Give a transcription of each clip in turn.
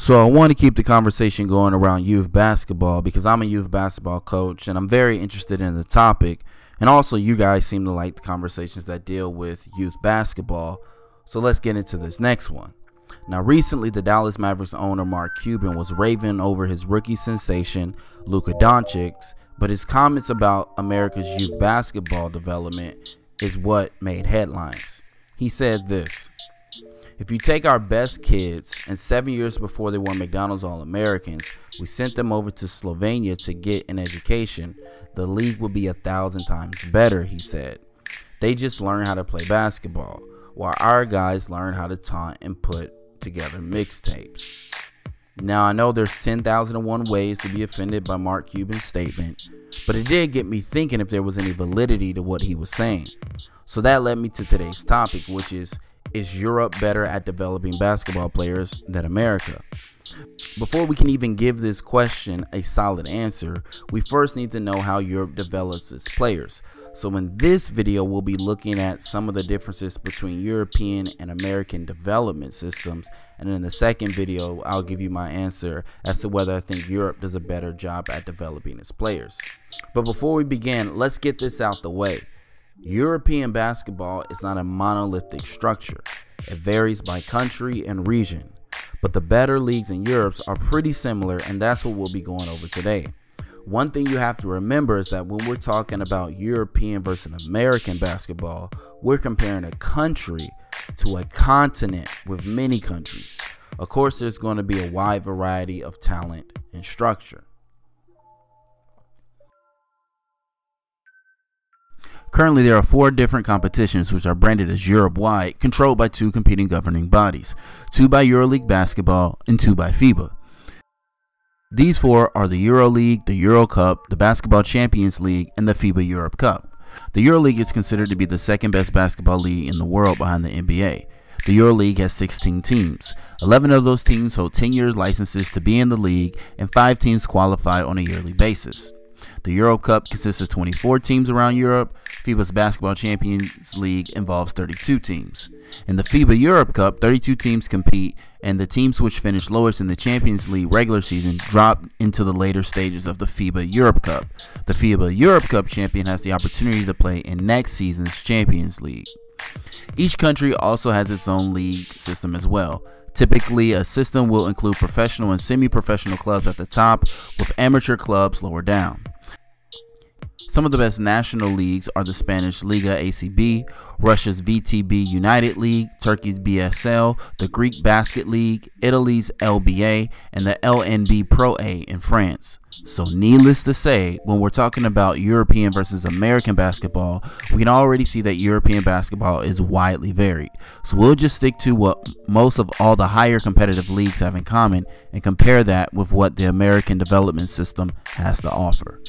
So I want to keep the conversation going around youth basketball because I'm a youth basketball coach and I'm very interested in the topic. And also you guys seem to like the conversations that deal with youth basketball. So let's get into this next one. Now recently the Dallas Mavericks owner Mark Cuban was raving over his rookie sensation Luka Donic, but his comments about America's youth basketball development is what made headlines. He said this: "If you take our best kids and 7 years before they were McDonald's All-Americans, we sent them over to Slovenia to get an education, the league would be 1,000 times better," he said. "They just learn how to play basketball, while our guys learn how to taunt and put together mixtapes." Now I know there's 10,001 ways to be offended by Mark Cuban's statement, but it did get me thinking if there was any validity to what he was saying. So that led me to today's topic, which is Europe better at developing basketball players than America? Before we can even give this question a solid answer, we first need to know how Europe develops its players. So in this video, we'll be looking at some of the differences between European and American development systems. And in the second video, I'll give you my answer as to whether I think Europe does a better job at developing its players. But before we begin, let's get this out the way. European basketball is not a monolithic structure. It varies by country and region. But the better leagues in Europe are pretty similar, and that's what we'll be going over today. One thing you have to remember is that when we're talking about European versus American basketball, we're comparing a country to a continent with many countries. Of course, there's going to be a wide variety of talent and structure. Currently, there are 4 different competitions which are branded as Europe-wide, controlled by 2 competing governing bodies, 2 by EuroLeague Basketball and 2 by FIBA. These 4 are the EuroLeague, the Euro Cup, the Basketball Champions League, and the FIBA Europe Cup. The EuroLeague is considered to be the second best basketball league in the world behind the NBA. The EuroLeague has 16 teams. 11 of those teams hold 10-year licenses to be in the league, and 5 teams qualify on a yearly basis. The Euro Cup consists of 24 teams around Europe. FIBA's Basketball Champions League involves 32 teams. In the FIBA Europe Cup, 32 teams compete, and the teams which finish lowest in the Champions League regular season drop into the later stages of the FIBA Europe Cup. The FIBA Europe Cup champion has the opportunity to play in next season's Champions League. Each country also has its own league system as well. Typically, a system will include professional and semi-professional clubs at the top, with amateur clubs lower down. Some of the best national leagues are the Spanish Liga ACB, Russia's VTB United League, Turkey's BSL, the Greek Basket League, Italy's LBA, and the LNB Pro A in France. So needless to say, when we're talking about European versus American basketball, we can already see that European basketball is widely varied. So we'll just stick to what most of all the higher competitive leagues have in common and compare that with what the American development system has to offer.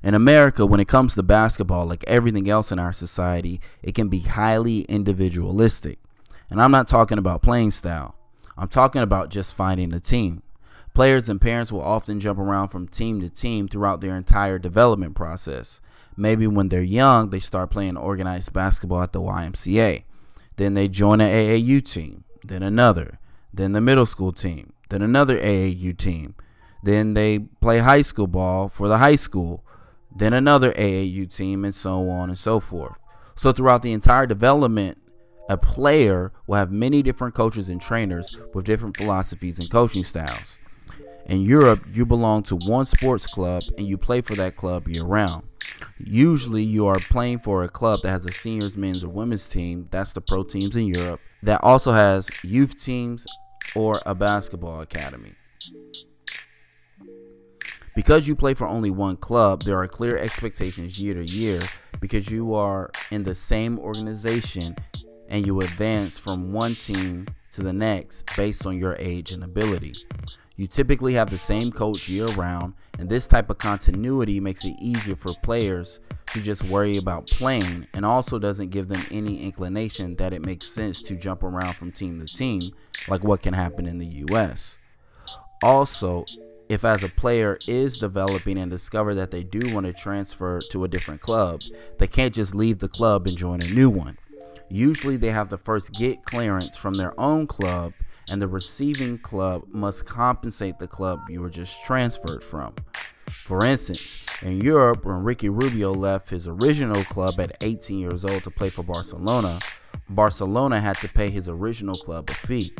In America, when it comes to basketball, like everything else in our society, it can be highly individualistic. And I'm not talking about playing style. I'm talking about just finding a team. Players and parents will often jump around from team to team throughout their entire development process. Maybe when they're young, they start playing organized basketball at the YMCA. Then they join an AAU team, then another, then the middle school team, then another AAU team. Then they play high school ball for the high school, then another AAU team, and so on and so forth. So throughout the entire development, a player will have many different coaches and trainers with different philosophies and coaching styles. In Europe, you belong to one sports club and you play for that club year-round. Usually you are playing for a club that has a seniors, men's, or women's team. That's the pro teams in Europe. That also has youth teams or a basketball academy. Because you play for only one club, there are clear expectations year to year because you are in the same organization and you advance from one team to the next based on your age and ability. You typically have the same coach year round, and this type of continuity makes it easier for players to just worry about playing, and also doesn't give them any inclination that it makes sense to jump around from team to team like what can happen in the US. Also, if as a player is developing and discover that they do want to transfer to a different club, they can't just leave the club and join a new one. Usually they have to first get clearance from their own club, and the receiving club must compensate the club you were just transferred from. For instance, in Europe, when Ricky Rubio left his original club at 18 years old to play for Barcelona, Barcelona had to pay his original club a fee.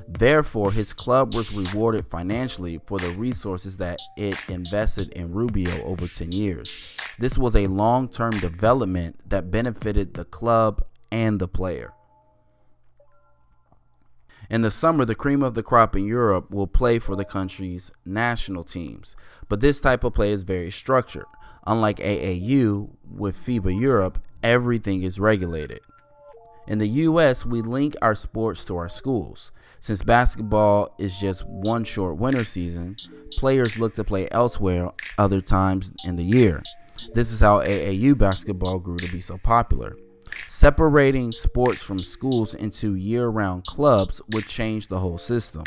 Therefore, his club was rewarded financially for the resources that it invested in Rubio over 10 years. This was a long-term development that benefited the club and the player. In the summer, the cream of the crop in Europe will play for the country's national teams, but this type of play is very structured. Unlike AAU, with FIBA Europe, everything is regulated. In the US, we link our sports to our schools. Since basketball is just one short winter season, players look to play elsewhere other times in the year. This is how AAU basketball grew to be so popular. Separating sports from schools into year-round clubs would change the whole system.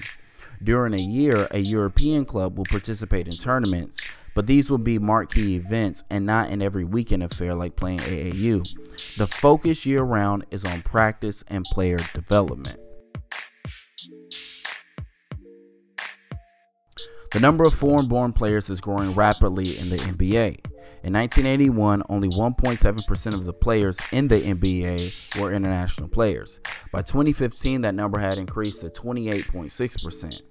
During a year, a European club will participate in tournaments, but these will be marquee events and not an every weekend affair like playing AAU. The focus year-round is on practice and player development. The number of foreign-born players is growing rapidly in the NBA. In 1981, only 1.7% of the players in the NBA were international players. By 2015, that number had increased to 28.6%.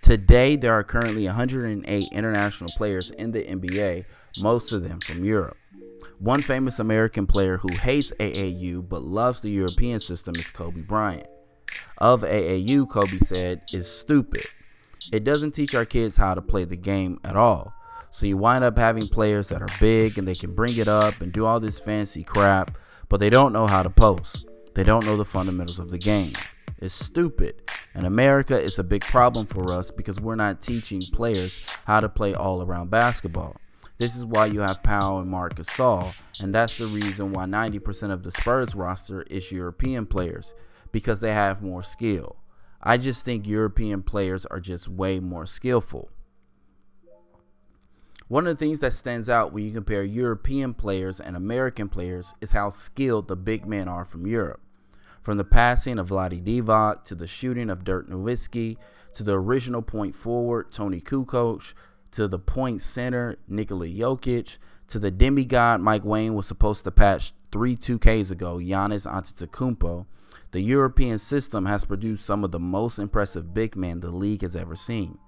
Today, there are currently 108 international players in the NBA, most of them from Europe. One famous American player who hates AAU but loves the European system is Kobe Bryant. Of AAU, Kobe said, "It's stupid. It doesn't teach our kids how to play the game at all. So you wind up having players that are big and they can bring it up and do all this fancy crap, but they don't know how to post. They don't know the fundamentals of the game. It's stupid. In America, it's a big problem for us because we're not teaching players how to play all-around basketball. This is why you have Powell and Mark Gasol, and that's the reason why 90% of the Spurs roster is European players, because they have more skill. I just think European players are just way more skillful." One of the things that stands out when you compare European players and American players is how skilled the big men are from Europe. From the passing of Vlade Divac to the shooting of Dirk Nowitzki to the original point forward Toni Kukoc to the point center Nikola Jokic to the demigod Mike Wayne was supposed to patch 3 2Ks ago, Giannis Antetokounmpo, the European system has produced some of the most impressive big men the league has ever seen.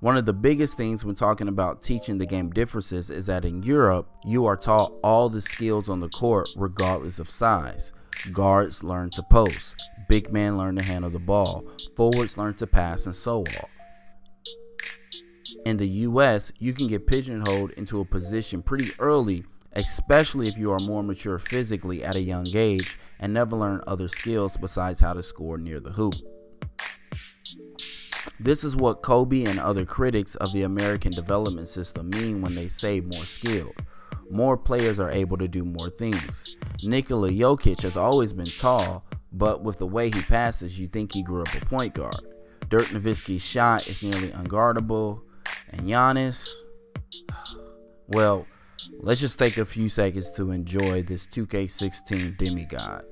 One of the biggest things when talking about teaching the game differences is that in Europe, you are taught all the skills on the court regardless of size. Guards learn to post, big men learn to handle the ball, forwards learn to pass, and so on. In the US, you can get pigeonholed into a position pretty early, especially if you are more mature physically at a young age and never learn other skills besides how to score near the hoop. This is what Kobe and other critics of the American development system mean when they say more skilled. More players are able to do more things. Nikola Jokic has always been tall, but with the way he passes, you think he grew up a point guard. Dirk Nowitzki's shot is nearly unguardable, and Giannis, well, let's just take a few seconds to enjoy this 2K16 demigod.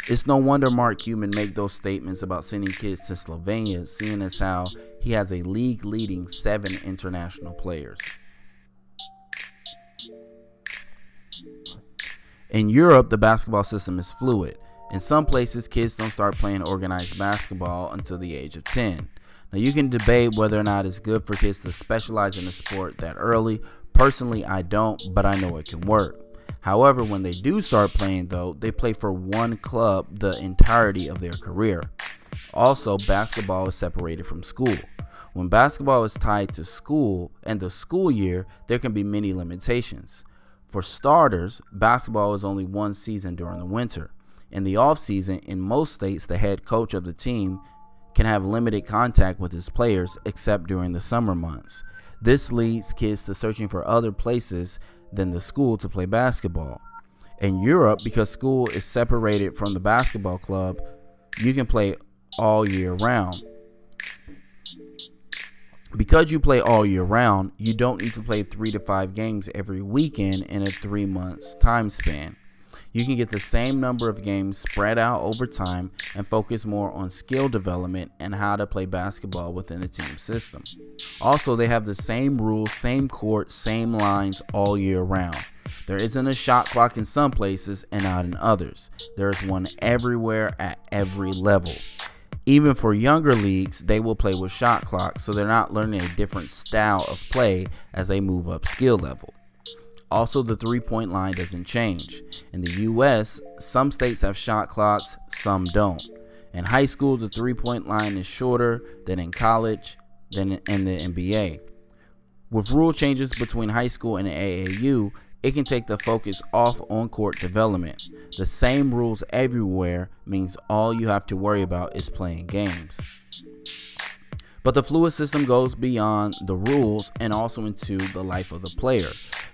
It's no wonder Mark Cuban made those statements about sending kids to Slovenia, seeing as how he has a league-leading 7 international players. In Europe, the basketball system is fluid. In some places, kids don't start playing organized basketball until the age of 10. Now, you can debate whether or not it's good for kids to specialize in a sport that early. Personally, I don't, but I know it can work. However, when they do start playing, though, they play for one club the entirety of their career. Also, basketball is separated from school. When basketball is tied to school and the school year, there can be many limitations. For starters, basketball is only one season during the winter. In the off season, in most states, the head coach of the team can have limited contact with his players except during the summer months. This leads kids to searching for other places than the school to play basketball. In Europe, because school is separated from the basketball club, you can play all year round. Because you play all year round, you don't need to play 3 to 5 games every weekend in a 3 months time span. You can get the same number of games spread out over time and focus more on skill development and how to play basketball within a team system. Also, they have the same rules, same court, same lines all year round. There isn't a shot clock in some places and not in others. There is one everywhere at every level. Even for younger leagues, they will play with shot clocks, so they're not learning a different style of play as they move up skill level. Also, the three-point line doesn't change. In the US, some states have shot clocks, some don't. In high school, the three-point line is shorter than in college, than in the NBA. With rule changes between high school and the AAU, it can take the focus off on-court development. The same rules everywhere means all you have to worry about is playing games. But the fluid system goes beyond the rules and also into the life of the player.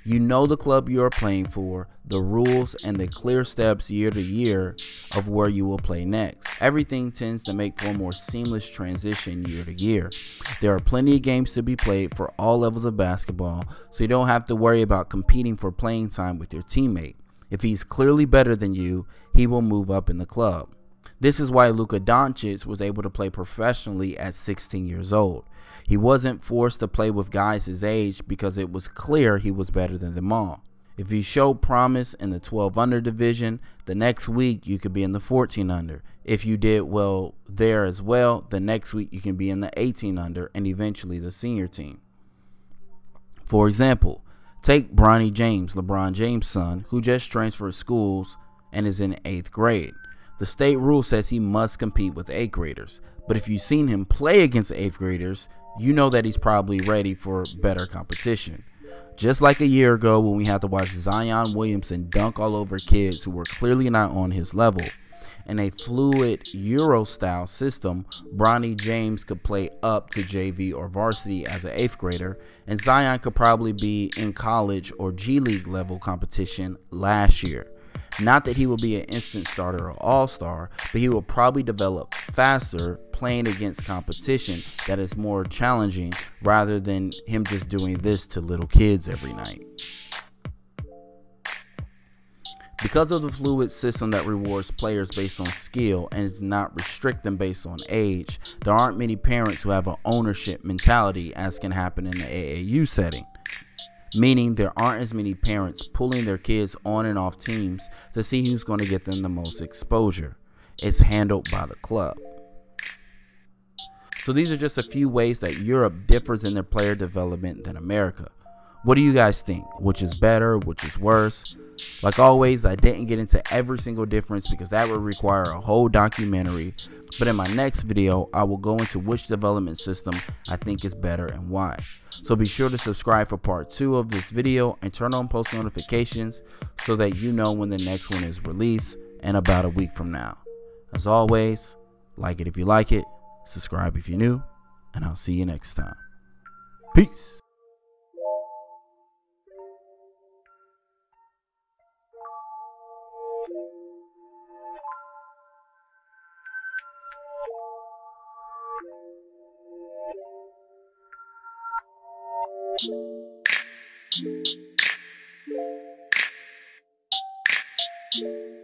You know the club you are playing for, the rules, and the clear steps year to year of where you will play next. Everything tends to make for a more seamless transition year to year. There are plenty of games to be played for all levels of basketball, so you don't have to worry about competing for playing time with your teammate. If he's clearly better than you, he will move up in the club. This is why Luka Donic was able to play professionally at 16 years old. He wasn't forced to play with guys his age because it was clear he was better than them all. If you showed promise in the 12 under division, the next week you could be in the 14 under. If you did well there as well, the next week you can be in the 18 under and eventually the senior team. For example, take Bronny James, LeBron James' son, who just transferred schools and is in 8th grade. The state rule says he must compete with 8th graders, but if you've seen him play against 8th graders, you know that he's probably ready for better competition. Just like a year ago when we had to watch Zion Williamson dunk all over kids who were clearly not on his level. In a fluid Euro-style system, Bronny James could play up to JV or varsity as an 8th grader, and Zion could probably be in college or G League level competition last year. Not that he will be an instant starter or all-star, but he will probably develop faster playing against competition that is more challenging rather than him just doing this to little kids every night. Because of the fluid system that rewards players based on skill and does not restrict them based on age, there aren't many parents who have an ownership mentality as can happen in the AAU setting. Meaning there aren't as many parents pulling their kids on and off teams to see who's going to get them the most exposure. It's handled by the club. So these are just a few ways that Europe differs in their player development than America. What do you guys think? Which is better? Which is worse? Like always, I didn't get into every single difference because that would require a whole documentary. But in my next video, I will go into which development system I think is better and why. So be sure to subscribe for part 2 of this video and turn on post notifications so that you know when the next one is released in about a week from now. As always, like it if you like it, subscribe if you're new, and I'll see you next time. Peace. Thank you.